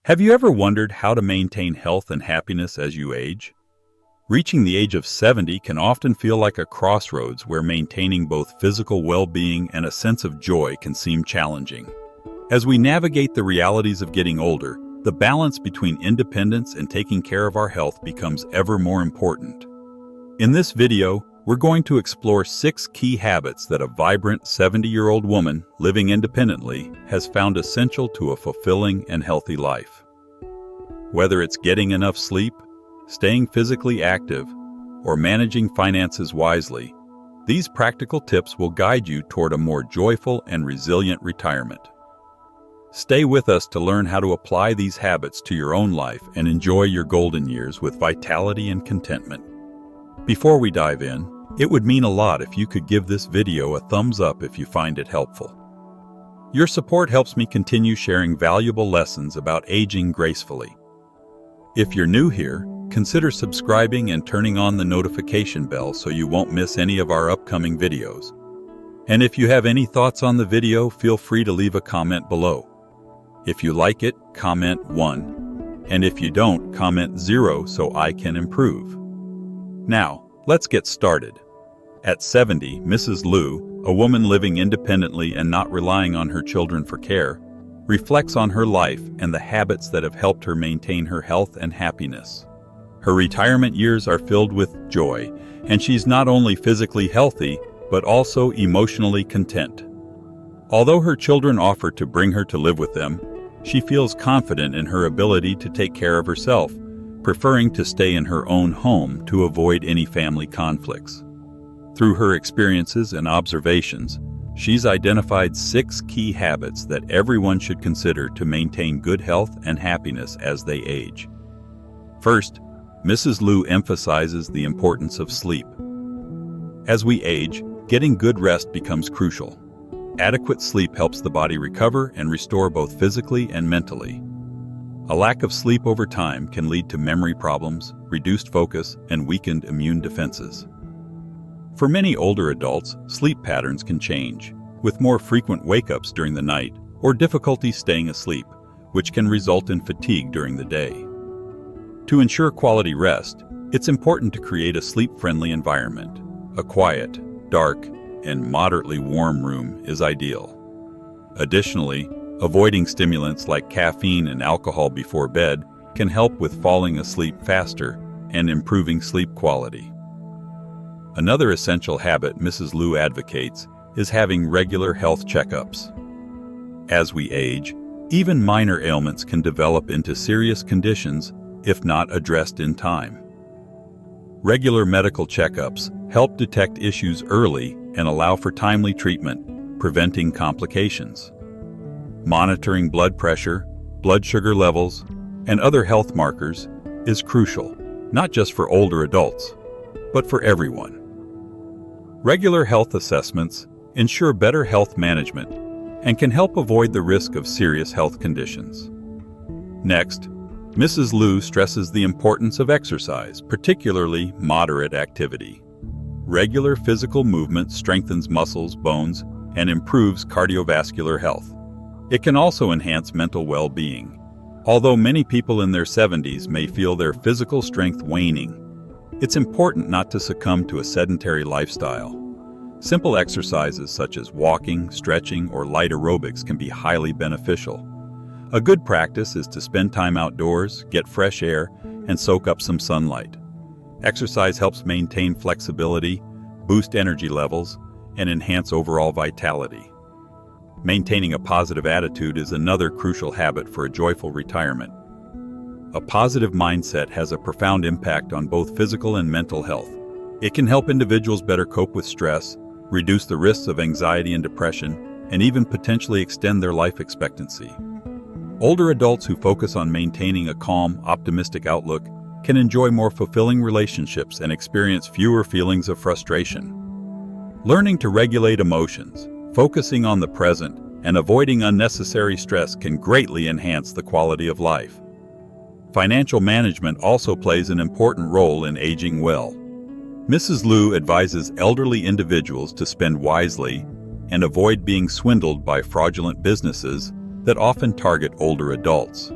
Have you ever wondered how to maintain health and happiness as you age? Reaching the age of 70 can often feel like a crossroads where maintaining both physical well-being and a sense of joy can seem challenging. As we navigate the realities of getting older, the balance between independence and taking care of our health becomes ever more important. In this video, we're going to explore 6 key habits that a vibrant 70-year-old woman living independently has found essential to a fulfilling and healthy life. Whether it's getting enough sleep, staying physically active, or managing finances wisely, these practical tips will guide you toward a more joyful and resilient retirement. Stay with us to learn how to apply these habits to your own life and enjoy your golden years with vitality and contentment. Before we dive in, it would mean a lot if you could give this video a thumbs up if you find it helpful. Your support helps me continue sharing valuable lessons about aging gracefully. If you're new here, consider subscribing and turning on the notification bell so you won't miss any of our upcoming videos. And if you have any thoughts on the video, feel free to leave a comment below. If you like it, comment 1, and if you don't, comment 0 so I can improve. Now, let's get started. At 70, Mrs. Liu, a woman living independently and not relying on her children for care, reflects on her life and the habits that have helped her maintain her health and happiness. Her retirement years are filled with joy, and she's not only physically healthy, but also emotionally content. Although her children offer to bring her to live with them, she feels confident in her ability to take care of herself, preferring to stay in her own home to avoid any family conflicts. Through her experiences and observations, she's identified 6 key habits that everyone should consider to maintain good health and happiness as they age. First, Mrs. Liu emphasizes the importance of sleep. As we age, getting good rest becomes crucial. Adequate sleep helps the body recover and restore both physically and mentally. A lack of sleep over time can lead to memory problems, reduced focus, and weakened immune defenses. For many older adults, sleep patterns can change, with more frequent wake-ups during the night or difficulty staying asleep, which can result in fatigue during the day. To ensure quality rest, it's important to create a sleep-friendly environment. A quiet, dark, and moderately warm room is ideal. Additionally, avoiding stimulants like caffeine and alcohol before bed can help with falling asleep faster and improving sleep quality. Another essential habit Mrs. Liu advocates is having regular health checkups. As we age, even minor ailments can develop into serious conditions if not addressed in time. Regular medical checkups help detect issues early and allow for timely treatment, preventing complications. Monitoring blood pressure, blood sugar levels, and other health markers is crucial, not just for older adults, but for everyone. Regular health assessments ensure better health management and can help avoid the risk of serious health conditions. Next, Mrs. Liu stresses the importance of exercise, particularly moderate activity. Regular physical movement strengthens muscles, bones, and improves cardiovascular health. It can also enhance mental well-being. Although many people in their 70s may feel their physical strength waning, it's important not to succumb to a sedentary lifestyle. Simple exercises such as walking, stretching, or light aerobics can be highly beneficial. A good practice is to spend time outdoors, get fresh air, and soak up some sunlight. Exercise helps maintain flexibility, boost energy levels, and enhance overall vitality. Maintaining a positive attitude is another crucial habit for a joyful retirement. A positive mindset has a profound impact on both physical and mental health. It can help individuals better cope with stress, reduce the risks of anxiety and depression, and even potentially extend their life expectancy. Older adults who focus on maintaining a calm, optimistic outlook can enjoy more fulfilling relationships and experience fewer feelings of frustration. Learning to regulate emotions, focusing on the present, and avoiding unnecessary stress can greatly enhance the quality of life. Financial management also plays an important role in aging well. Mrs. Liu advises elderly individuals to spend wisely and avoid being swindled by fraudulent businesses that often target older adults.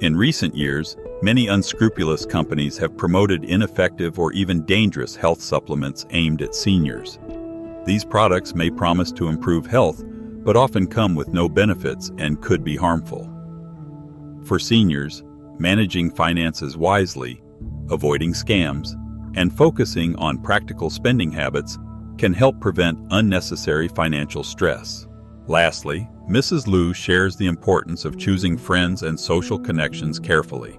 In recent years, many unscrupulous companies have promoted ineffective or even dangerous health supplements aimed at seniors. These products may promise to improve health, but often come with no benefits and could be harmful. For seniors, managing finances wisely, avoiding scams, and focusing on practical spending habits can help prevent unnecessary financial stress. Lastly, Mrs. Liu shares the importance of choosing friends and social connections carefully.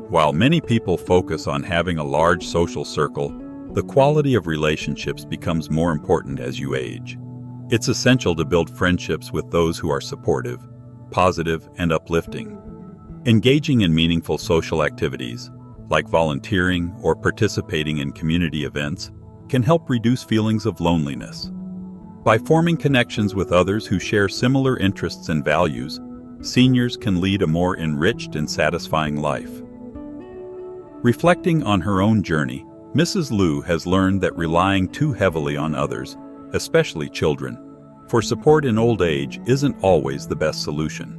While many people focus on having a large social circle, the quality of relationships becomes more important as you age. It's essential to build friendships with those who are supportive, positive, and uplifting. Engaging in meaningful social activities, like volunteering or participating in community events, can help reduce feelings of loneliness. By forming connections with others who share similar interests and values, seniors can lead a more enriched and satisfying life. Reflecting on her own journey, Mrs. Liu has learned that relying too heavily on others, especially children, for support in old age isn't always the best solution.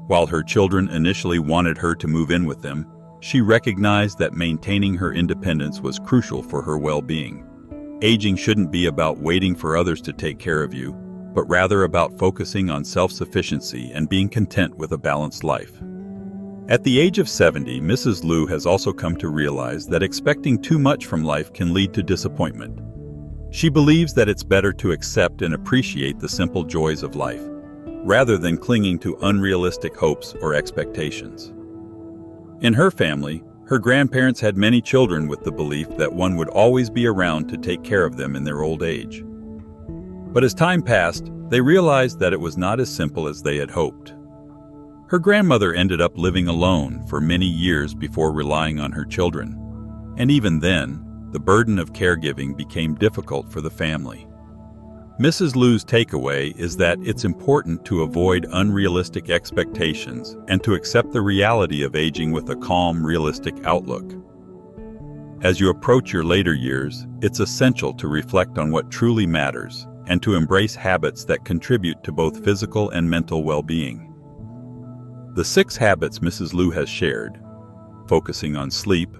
While her children initially wanted her to move in with them, she recognized that maintaining her independence was crucial for her well-being. Aging shouldn't be about waiting for others to take care of you, but rather about focusing on self-sufficiency and being content with a balanced life. At the age of 70, Mrs. Liu has also come to realize that expecting too much from life can lead to disappointment. She believes that it's better to accept and appreciate the simple joys of life, rather than clinging to unrealistic hopes or expectations. In her family, her grandparents had many children with the belief that one would always be around to take care of them in their old age. But as time passed, they realized that it was not as simple as they had hoped. Her grandmother ended up living alone for many years before relying on her children, and even then, the burden of caregiving became difficult for the family. Mrs. Liu's takeaway is that it's important to avoid unrealistic expectations and to accept the reality of aging with a calm, realistic outlook. As you approach your later years, it's essential to reflect on what truly matters and to embrace habits that contribute to both physical and mental well-being. The 6 habits Mrs. Liu has shared, focusing on sleep,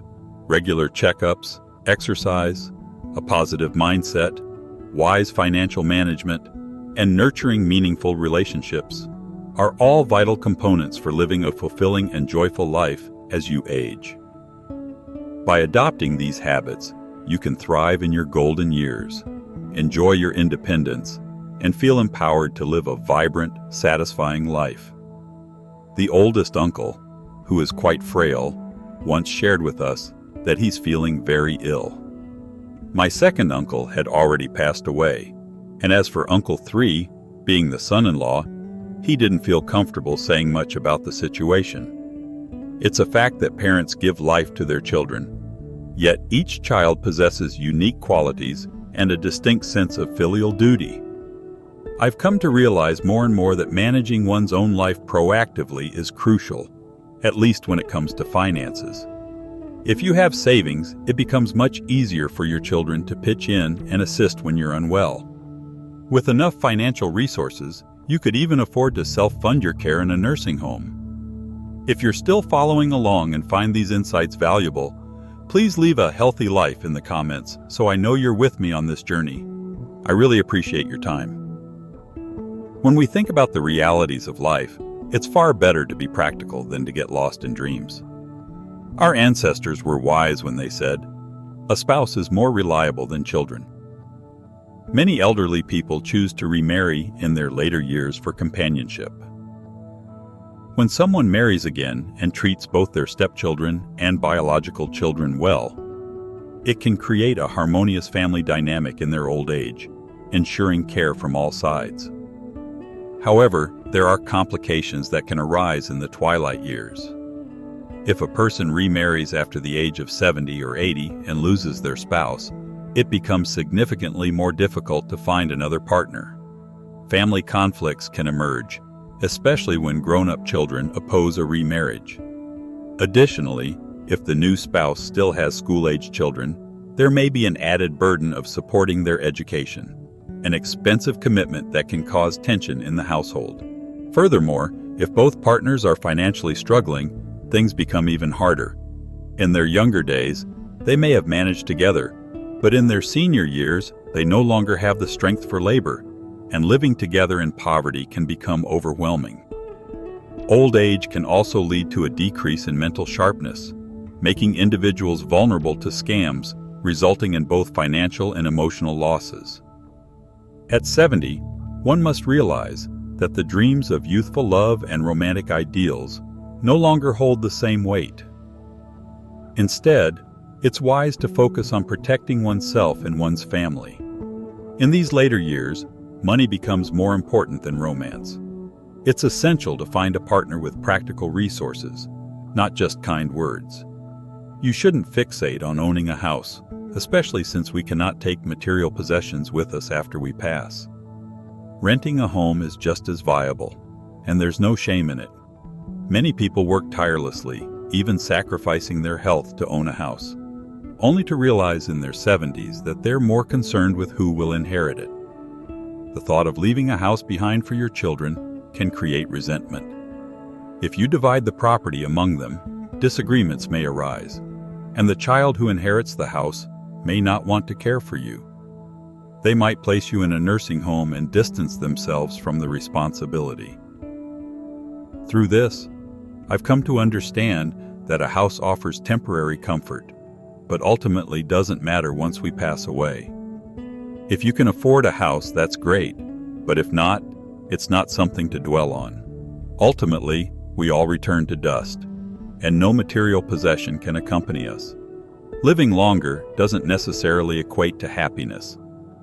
regular checkups, exercise, a positive mindset, wise financial management, and nurturing meaningful relationships, are all vital components for living a fulfilling and joyful life as you age. By adopting these habits, you can thrive in your golden years, enjoy your independence, and feel empowered to live a vibrant, satisfying life. The oldest uncle, who is quite frail, once shared with us that he's feeling very ill. My second uncle had already passed away, and as for Uncle 3, being the son-in-law, he didn't feel comfortable saying much about the situation. It's a fact that parents give life to their children, yet each child possesses unique qualities and a distinct sense of filial duty. I've come to realize more and more that managing one's own life proactively is crucial, at least when it comes to finances. If you have savings, it becomes much easier for your children to pitch in and assist when you're unwell. With enough financial resources, you could even afford to self-fund your care in a nursing home. If you're still following along and find these insights valuable, please leave a healthy life in the comments so I know you're with me on this journey. I really appreciate your time. When we think about the realities of life, it's far better to be practical than to get lost in dreams. Our ancestors were wise when they said, "A spouse is more reliable than children." Many elderly people choose to remarry in their later years for companionship. When someone marries again and treats both their stepchildren and biological children well, it can create a harmonious family dynamic in their old age, ensuring care from all sides. However, there are complications that can arise in the twilight years. If a person remarries after the age of 70 or 80 and loses their spouse, it becomes significantly more difficult to find another partner. Family conflicts can emerge, especially when grown-up children oppose a remarriage. Additionally, if the new spouse still has school-age children, there may be an added burden of supporting their education, an expensive commitment that can cause tension in the household. Furthermore, if both partners are financially struggling, things become even harder. In their younger days, they may have managed together, but in their senior years, they no longer have the strength for labor, and living together in poverty can become overwhelming. Old age can also lead to a decrease in mental sharpness, making individuals vulnerable to scams, resulting in both financial and emotional losses. At 70, one must realize that the dreams of youthful love and romantic ideals no longer hold the same weight. Instead, it's wise to focus on protecting oneself and one's family. In these later years, money becomes more important than romance. It's essential to find a partner with practical resources, not just kind words. You shouldn't fixate on owning a house, especially since we cannot take material possessions with us after we pass. Renting a home is just as viable, and there's no shame in it. Many people work tirelessly, even sacrificing their health to own a house, only to realize in their 70s that they're more concerned with who will inherit it. The thought of leaving a house behind for your children can create resentment. If you divide the property among them, disagreements may arise, and the child who inherits the house may not want to care for you. They might place you in a nursing home and distance themselves from the responsibility. Through this, I've come to understand that a house offers temporary comfort, but ultimately doesn't matter once we pass away. If you can afford a house, that's great, but if not, it's not something to dwell on. Ultimately, we all return to dust, and no material possession can accompany us. Living longer doesn't necessarily equate to happiness,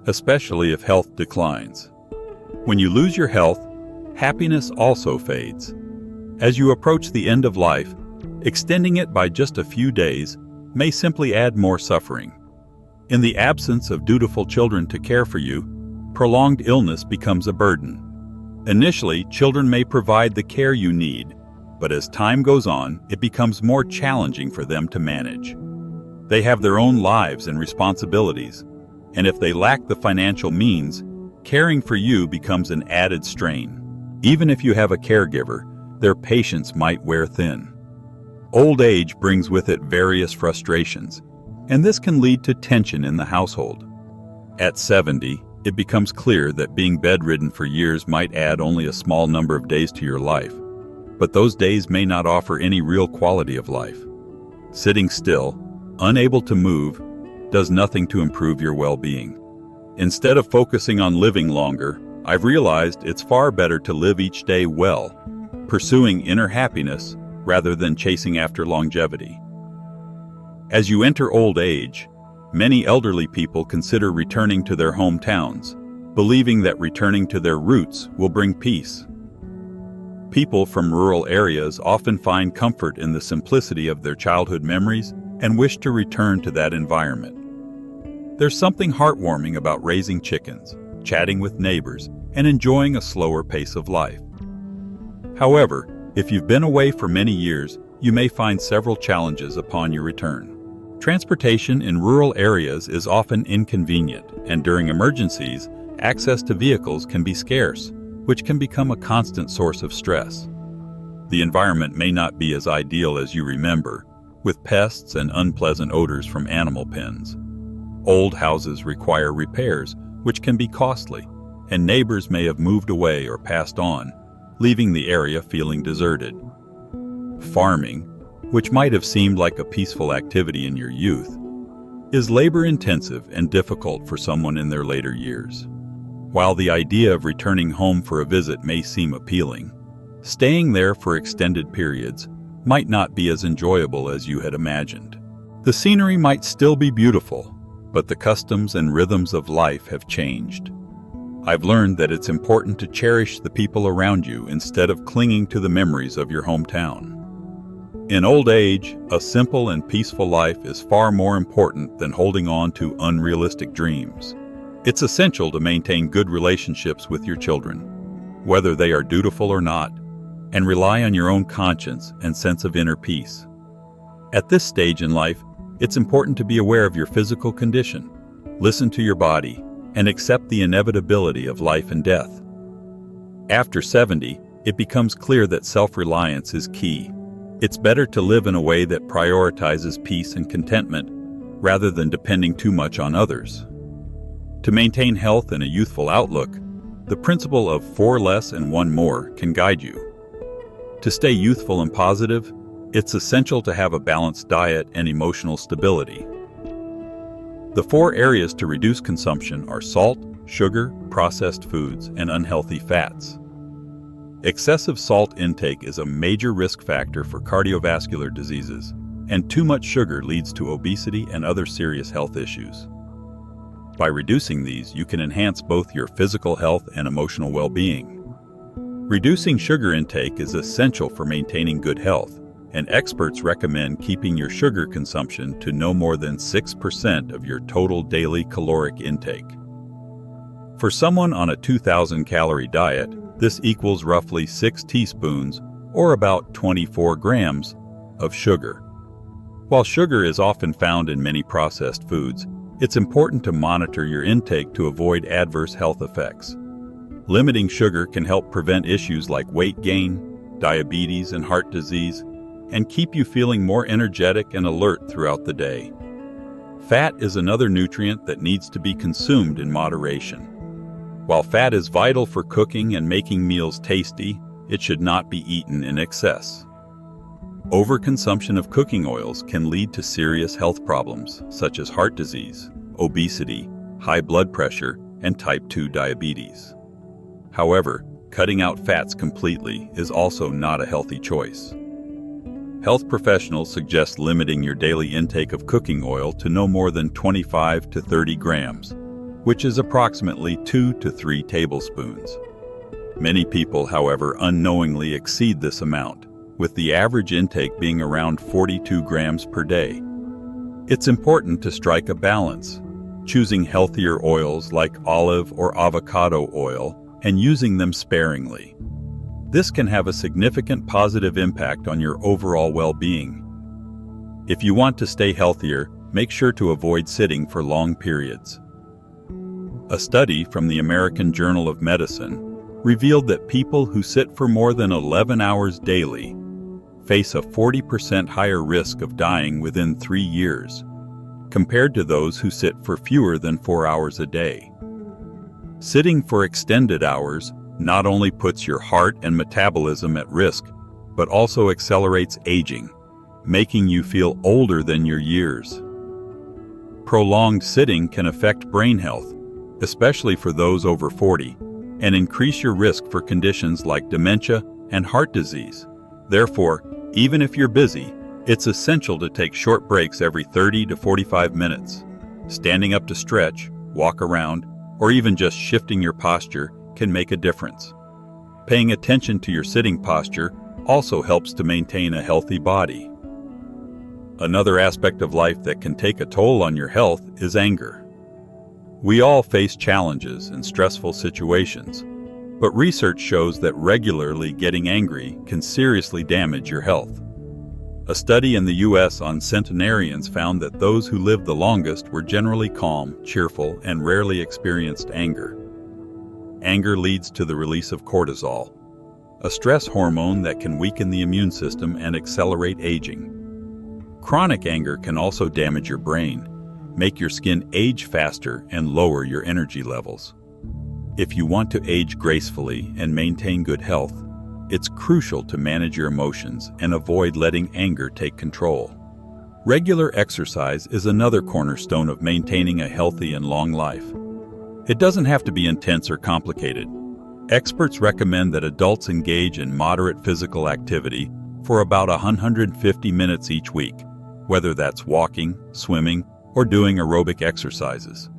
especially if health declines. When you lose your health, happiness also fades. As you approach the end of life, extending it by just a few days may simply add more suffering. In the absence of dutiful children to care for you, prolonged illness becomes a burden. Initially, children may provide the care you need, but as time goes on, it becomes more challenging for them to manage. They have their own lives and responsibilities, and if they lack the financial means, caring for you becomes an added strain. Even if you have a caregiver, their patience might wear thin. Old age brings with it various frustrations, and this can lead to tension in the household. At 70, it becomes clear that being bedridden for years might add only a small number of days to your life, but those days may not offer any real quality of life. Sitting still, unable to move, does nothing to improve your well-being. Instead of focusing on living longer, I've realized it's far better to live each day well, pursuing inner happiness rather than chasing after longevity. As you enter old age, many elderly people consider returning to their hometowns, believing that returning to their roots will bring peace. People from rural areas often find comfort in the simplicity of their childhood memories and wish to return to that environment. There's something heartwarming about raising chickens, chatting with neighbors, and enjoying a slower pace of life. However, if you've been away for many years, you may find several challenges upon your return. Transportation in rural areas is often inconvenient, and during emergencies, access to vehicles can be scarce, which can become a constant source of stress. The environment may not be as ideal as you remember, with pests and unpleasant odors from animal pens. Old houses require repairs, which can be costly, and neighbors may have moved away or passed on, leaving the area feeling deserted. Farming, which might have seemed like a peaceful activity in your youth, is labor-intensive and difficult for someone in their later years. While the idea of returning home for a visit may seem appealing, staying there for extended periods might not be as enjoyable as you had imagined. The scenery might still be beautiful, but the customs and rhythms of life have changed. I've learned that it's important to cherish the people around you instead of clinging to the memories of your hometown. In old age, a simple and peaceful life is far more important than holding on to unrealistic dreams. It's essential to maintain good relationships with your children, whether they are dutiful or not, and rely on your own conscience and sense of inner peace. At this stage in life, it's important to be aware of your physical condition, listen to your body, and accept the inevitability of life and death. After 70, it becomes clear that self-reliance is key. It's better to live in a way that prioritizes peace and contentment rather than depending too much on others. To maintain health and a youthful outlook, the principle of 4 less and 1 more can guide you. To stay youthful and positive, it's essential to have a balanced diet and emotional stability. The 4 areas to reduce consumption are salt, sugar, processed foods, and unhealthy fats. Excessive salt intake is a major risk factor for cardiovascular diseases, and too much sugar leads to obesity and other serious health issues. By reducing these, you can enhance both your physical health and emotional well-being. Reducing sugar intake is essential for maintaining good health, and experts recommend keeping your sugar consumption to no more than 6% of your total daily caloric intake. For someone on a 2,000-calorie diet, this equals roughly 6 teaspoons, or about 24 grams, of sugar. While sugar is often found in many processed foods, it's important to monitor your intake to avoid adverse health effects. Limiting sugar can help prevent issues like weight gain, diabetes, and heart disease, and keep you feeling more energetic and alert throughout the day. Fat is another nutrient that needs to be consumed in moderation. While fat is vital for cooking and making meals tasty, it should not be eaten in excess. Overconsumption of cooking oils can lead to serious health problems such as heart disease, obesity, high blood pressure, and type 2 diabetes. However, cutting out fats completely is also not a healthy choice. Health professionals suggest limiting your daily intake of cooking oil to no more than 25 to 30 grams, which is approximately 2 to 3 tablespoons. Many people, however, unknowingly exceed this amount, with the average intake being around 42 grams per day. It's important to strike a balance, choosing healthier oils like olive or avocado oil and using them sparingly. This can have a significant positive impact on your overall well-being. If you want to stay healthier, make sure to avoid sitting for long periods. A study from the American Journal of Medicine revealed that people who sit for more than 11 hours daily face a 40% higher risk of dying within 3 years, compared to those who sit for fewer than 4 hours a day. Sitting for extended hours not only puts your heart and metabolism at risk, but also accelerates aging, making you feel older than your years. Prolonged sitting can affect brain health, especially for those over 40, and increase your risk for conditions like dementia and heart disease. Therefore, even if you're busy, it's essential to take short breaks every 30 to 45 minutes. Standing up to stretch, walk around, or even just shifting your posture can make a difference. Paying attention to your sitting posture also helps to maintain a healthy body. Another aspect of life that can take a toll on your health is anger. We all face challenges and stressful situations, but research shows that regularly getting angry can seriously damage your health. A study in the U.S. on centenarians found that those who lived the longest were generally calm, cheerful, and rarely experienced anger. Anger leads to the release of cortisol, a stress hormone that can weaken the immune system and accelerate aging. Chronic anger can also damage your brain, make your skin age faster, and lower your energy levels. If you want to age gracefully and maintain good health, it's crucial to manage your emotions and avoid letting anger take control. Regular exercise is another cornerstone of maintaining a healthy and long life. It doesn't have to be intense or complicated. Experts recommend that adults engage in moderate physical activity for about 150 minutes each week, whether that's walking, swimming, or doing aerobic exercises.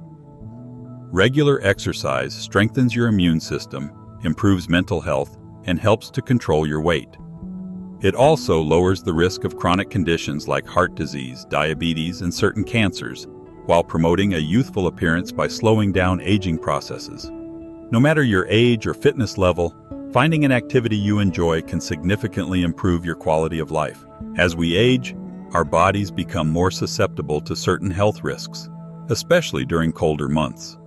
Regular exercise strengthens your immune system, improves mental health, and helps to control your weight. It also lowers the risk of chronic conditions like heart disease, diabetes, and certain cancers, while promoting a youthful appearance by slowing down aging processes. No matter your age or fitness level, finding an activity you enjoy can significantly improve your quality of life. As we age, our bodies become more susceptible to certain health risks, especially during colder months.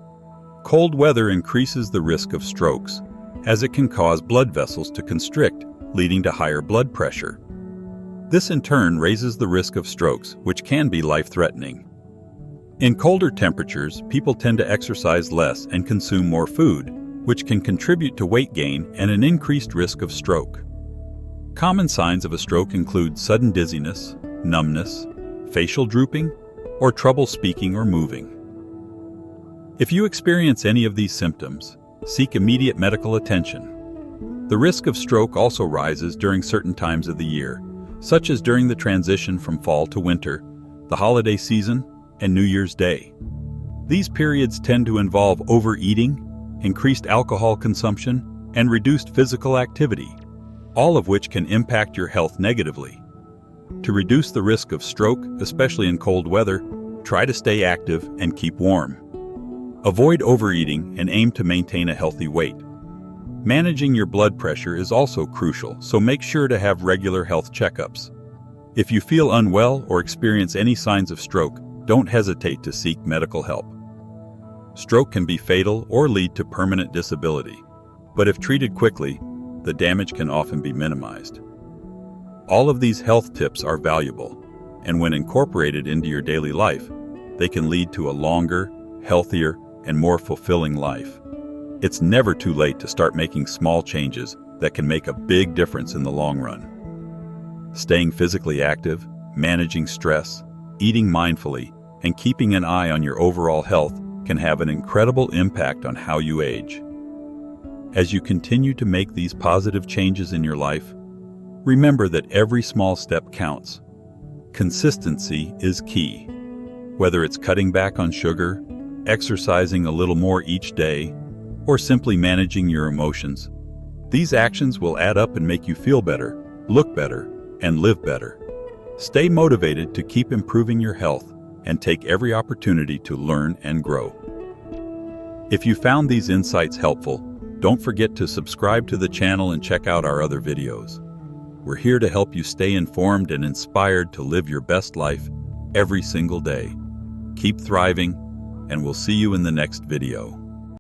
Cold weather increases the risk of strokes, as it can cause blood vessels to constrict, leading to higher blood pressure. This in turn raises the risk of strokes, which can be life-threatening. In colder temperatures, people tend to exercise less and consume more food, which can contribute to weight gain and an increased risk of stroke. Common signs of a stroke include sudden dizziness, numbness, facial drooping, or trouble speaking or moving. If you experience any of these symptoms, seek immediate medical attention. The risk of stroke also rises during certain times of the year, such as during the transition from fall to winter, the holiday season, and New Year's Day. These periods tend to involve overeating, increased alcohol consumption, and reduced physical activity, all of which can impact your health negatively. To reduce the risk of stroke, especially in cold weather, try to stay active and keep warm. Avoid overeating and aim to maintain a healthy weight. Managing your blood pressure is also crucial, so make sure to have regular health checkups. If you feel unwell or experience any signs of stroke, don't hesitate to seek medical help. Stroke can be fatal or lead to permanent disability, but if treated quickly, the damage can often be minimized. All of these health tips are valuable, and when incorporated into your daily life, they can lead to a longer, healthier, and more fulfilling life. It's never too late to start making small changes that can make a big difference in the long run. Staying physically active, managing stress, eating mindfully, and keeping an eye on your overall health can have an incredible impact on how you age. As you continue to make these positive changes in your life, remember that every small step counts. Consistency is key. Whether it's cutting back on sugar, exercising a little more each day, or simply managing your emotions, these actions will add up and make you feel better, look better, and live better. Stay motivated to keep improving your health and take every opportunity to learn and grow. If you found these insights helpful, don't forget to subscribe to the channel and check out our other videos. We're here to help you stay informed and inspired to live your best life every single day. Keep thriving, and we'll see you in the next video.